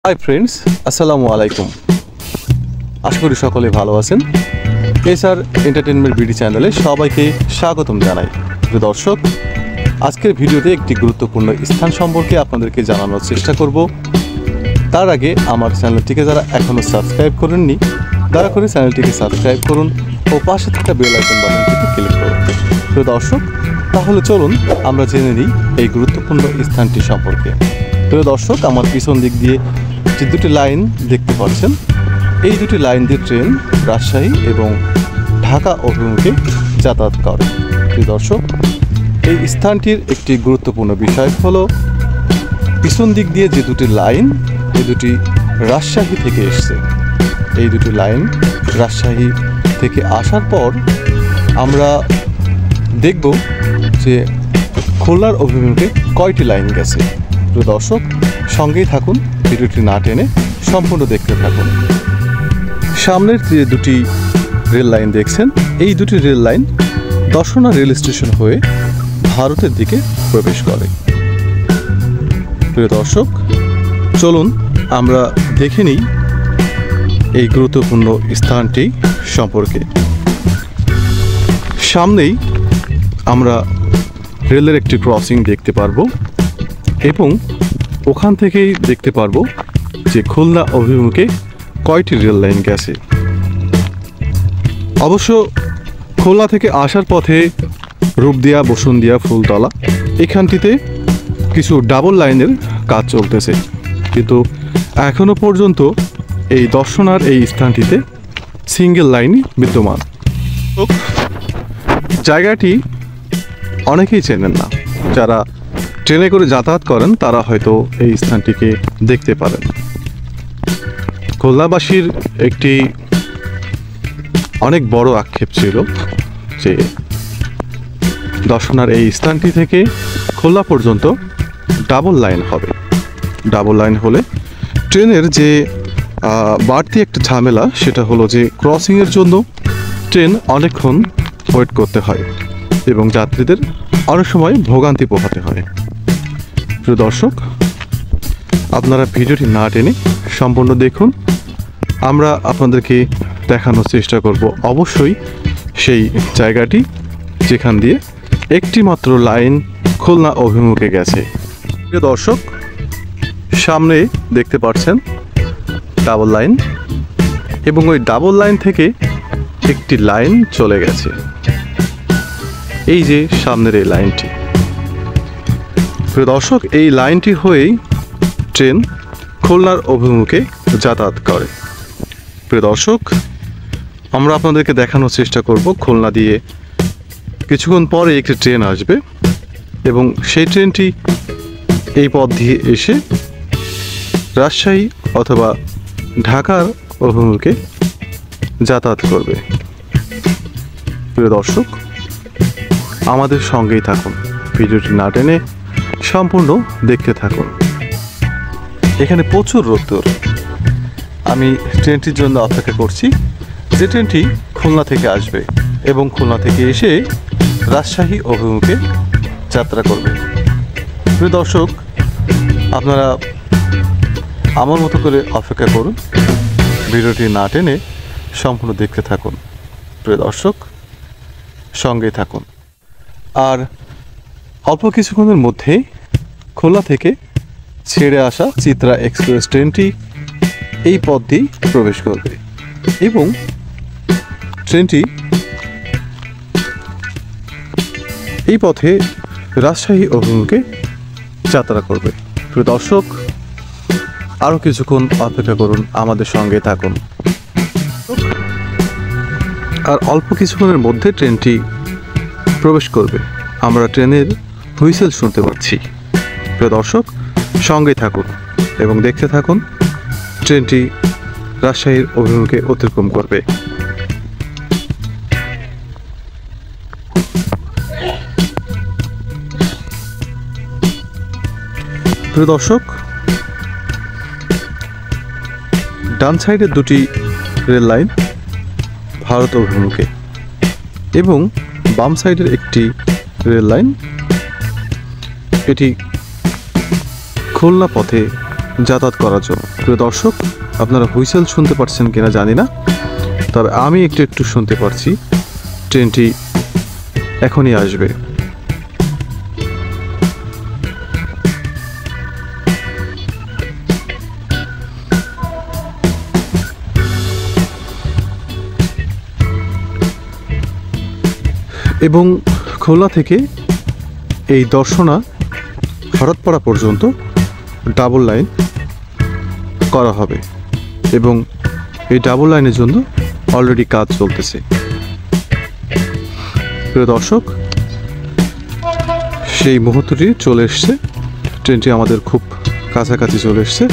Hi friends, আসসালামু আলাইকুম। আশা করি সকলে ভালো আছেন। এসআর এন্টারটেনমেন্ট বিডি চ্যানেলে সবাইকে স্বাগতম জানাই। প্রিয় দর্শক, আজকের ভিডিওতে একটি গুরুত্বপূর্ণ স্থান সম্পর্কে আপনাদেরকে জানানোর চেষ্টা করব। তার আগে আমার চ্যানেলটিকে যারা এখনও সাবস্ক্রাইব করেননি, দয়া করে চ্যানেলটিকে সাবস্ক্রাইব করুন ও পাশে থাকা বেল আইকন বাটনটিতে ক্লিক করুন। প্রিয় দর্শক, তাহলে চলুন আমরা জেনে নিই এই গুরুত্বপূর্ণ স্থানটি সম্পর্কে। প্রিয় দর্শক, আমার পিছন দিক দিয়ে যে দুটি লাইন দেখতে পাচ্ছেন, এই দুটি লাইন দিয়ে ট্রেন রাজশাহী এবং ঢাকা অভিমুখে যাতায়াত করে। প্রিয় দর্শক, এই স্থানটির একটি গুরুত্বপূর্ণ বিষয় হলো পিছন দিক দিয়ে যে দুটি লাইন, এই দুটি রাজশাহী থেকে এসছে। এই দুটি লাইন রাজশাহী থেকে আসার পর আমরা দেখব যে খুলনার অভিমুখে কয়টি লাইন গেছে। প্রিয় দর্শক, সঙ্গেই থাকুন, ভিডিওটি না টেনে সম্পূর্ণ দেখতে থাকুন। সামনের যে দুটি রেল লাইন দেখছেন, এই দুটি rail line Darshana rail station হয়ে ভারতের দিকে প্রবেশ করে। প্রিয় দর্শক, চলুন আমরা দেখে নিই এই গুরুত্বপূর্ণ স্থানটি সম্পর্কে। সামনেই আমরা রেলের একটি ক্রসিং দেখতে পারবো এবং ওখান থেকেই দেখতে পারবো যে খুলনা অভিমুখে কয়টি রেল লাইন গেছে। অবশ্য খুলনা থেকে আসার পথে রূপদিয়া, বসুন্দিয়া, ফুলতলা এখানটিতে কিছু ডাবল লাইনের কাজ চলতেছে, কিন্তু এখনো পর্যন্ত এই দর্শনার এই স্থানটিতে সিঙ্গেল লাইনই বিদ্যমান। জায়গাটি অনেকেই চেনেন না, যারা ট্রেনে করে যাতায়াত করেন তারা হয়তো এই স্থানটিকে দেখতে পারেন। খুলনাবাসীর একটি অনেক বড় আক্ষেপ ছিল যে দর্শনার এই স্থানটি থেকে খুলনা পর্যন্ত ডাবল লাইন হবে। ডাবল লাইন হলে ট্রেনের যে বাড়তি একটা ঝামেলা, সেটা হলো যে ক্রসিংয়ের জন্য ট্রেন অনেকক্ষণ ওয়েট করতে হয় এবং যাত্রীদের অনেক সময় ভোগান্তি পোহাতে হয়। প্রিয় দর্শক, আপনারা ভিডিওটি না টেনে সম্পূর্ণ দেখুন। আমরা আপনাদেরকে দেখানোর চেষ্টা করব অবশ্যই সেই জায়গাটি যেখান দিয়ে একটি মাত্র লাইন খুলনা অভিমুখে গেছে। প্রিয় দর্শক, সামনে দেখতে পাচ্ছেন ডাবল লাইন এবং ওই ডাবল লাইন থেকে একটি লাইন চলে গেছে। এই যে সামনের এই লাইনটি, প্রিয় দর্শক, এই লাইনটি হয়েই ট্রেন খুলনার অভিমুখে যাতায়াত করে। প্রিয় দর্শক, আমরা আপনাদেরকে দেখানোর চেষ্টা করব খুলনা দিয়ে কিছুক্ষণ পরে একটি ট্রেন আসবে এবং সেই ট্রেনটি এই পথ দিয়ে এসে রাজশাহী অথবা ঢাকার অভিমুখে যাতায়াত করবে। প্রিয় দর্শক, আমাদের সঙ্গেই থাকুন, ভিডিওটি না টেনে সম্পূর্ণ দেখতে থাকুন। এখানে প্রচুর রোদ্দুর। আমি ট্রেনটির জন্য অপেক্ষা করছি, যে ট্রেনটি খুলনা থেকে আসবে এবং খুলনা থেকে এসে রাজশাহী অভিমুখে যাত্রা করবে। প্রিয় দর্শক, আপনারা আমার মতো করে অপেক্ষা করুন, ভিডিওটি না টেনে সম্পূর্ণ দেখতে থাকুন। প্রিয় দর্শক, সঙ্গেই থাকুন। আর অল্প কিছুক্ষণের মধ্যেই খুলনা থেকে ছেড়ে আসা চিত্রা এক্সপ্রেস ট্রেনটি এই পথ দিয়ে প্রবেশ করবে এবং ট্রেনটি এই পথে রাজশাহী অভিমুখে যাত্রা করবে। প্রিয় দর্শক, আরও কিছুক্ষণ অপেক্ষা করুন, আমাদের সঙ্গে থাকুন। আর অল্প কিছুক্ষণের মধ্যে ট্রেনটি প্রবেশ করবে, আমরা ট্রেনের হুইসেল শুনতে পাচ্ছি। প্রিয় দর্শক, সঙ্গে থাকুন এবং দেখতে থাকুন ট্রেনটি রাজশাহীর অভিমুখে অতিক্রম করবে। প্রিয় দর্শক, ডান সাইডের দুটি রেল লাইন ভারত অভিমুখে এবং বাম সাইডের একটি রেল লাইন, এটি খুলনা পথে যাতায়াত করার জন্য। প্রিয় দর্শক, আপনারা হুইসেল শুনতে পাচ্ছেন কিনা জানি না, তবে আমি একটু শুনতে পারছি ট্রেনটি এখনই আসবে। এবং খুলনা থেকে এই দর্শনা ভারতপাড়া পর্যন্ত ডাবল লাইন করা হবে এবং এই ডাবল লাইনের জন্য অলরেডি কাজ চলতেছে। প্রিয় দর্শক, সেই মুহূর্তটি চলে এসছে, ট্রেনটি আমাদের খুব কাছাকাছি চলে এসছে।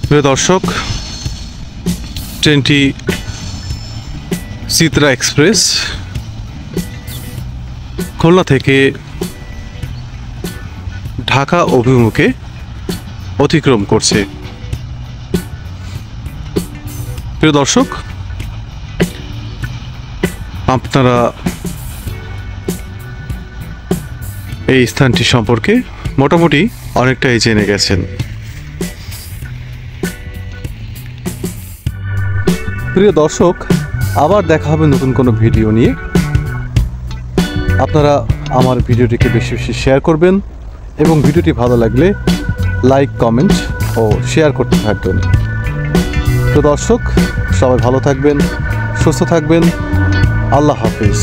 প্রিয় দর্শক, ট্রেনটি চিত্রা এক্সপ্রেস খুলনা থেকে ঢাকা অভিমুখে অতিক্রম করছে। প্রিয় দর্শক, আপনারা এই স্থানটি সম্পর্কে মোটামুটি অনেকটাই জেনে গেছেন। প্রিয় দর্শক, আবার দেখা হবে নতুন কোনো ভিডিও নিয়ে। আপনারা আমার ভিডিওটিকে বেশি বেশি শেয়ার করবেন এবং ভিডিওটি ভালো লাগলে লাইক, কমেন্ট ও শেয়ার করতে থাকবেন। প্রিয় দর্শক, সবাই ভালো থাকবেন, সুস্থ থাকবেন। আল্লাহ হাফিজ।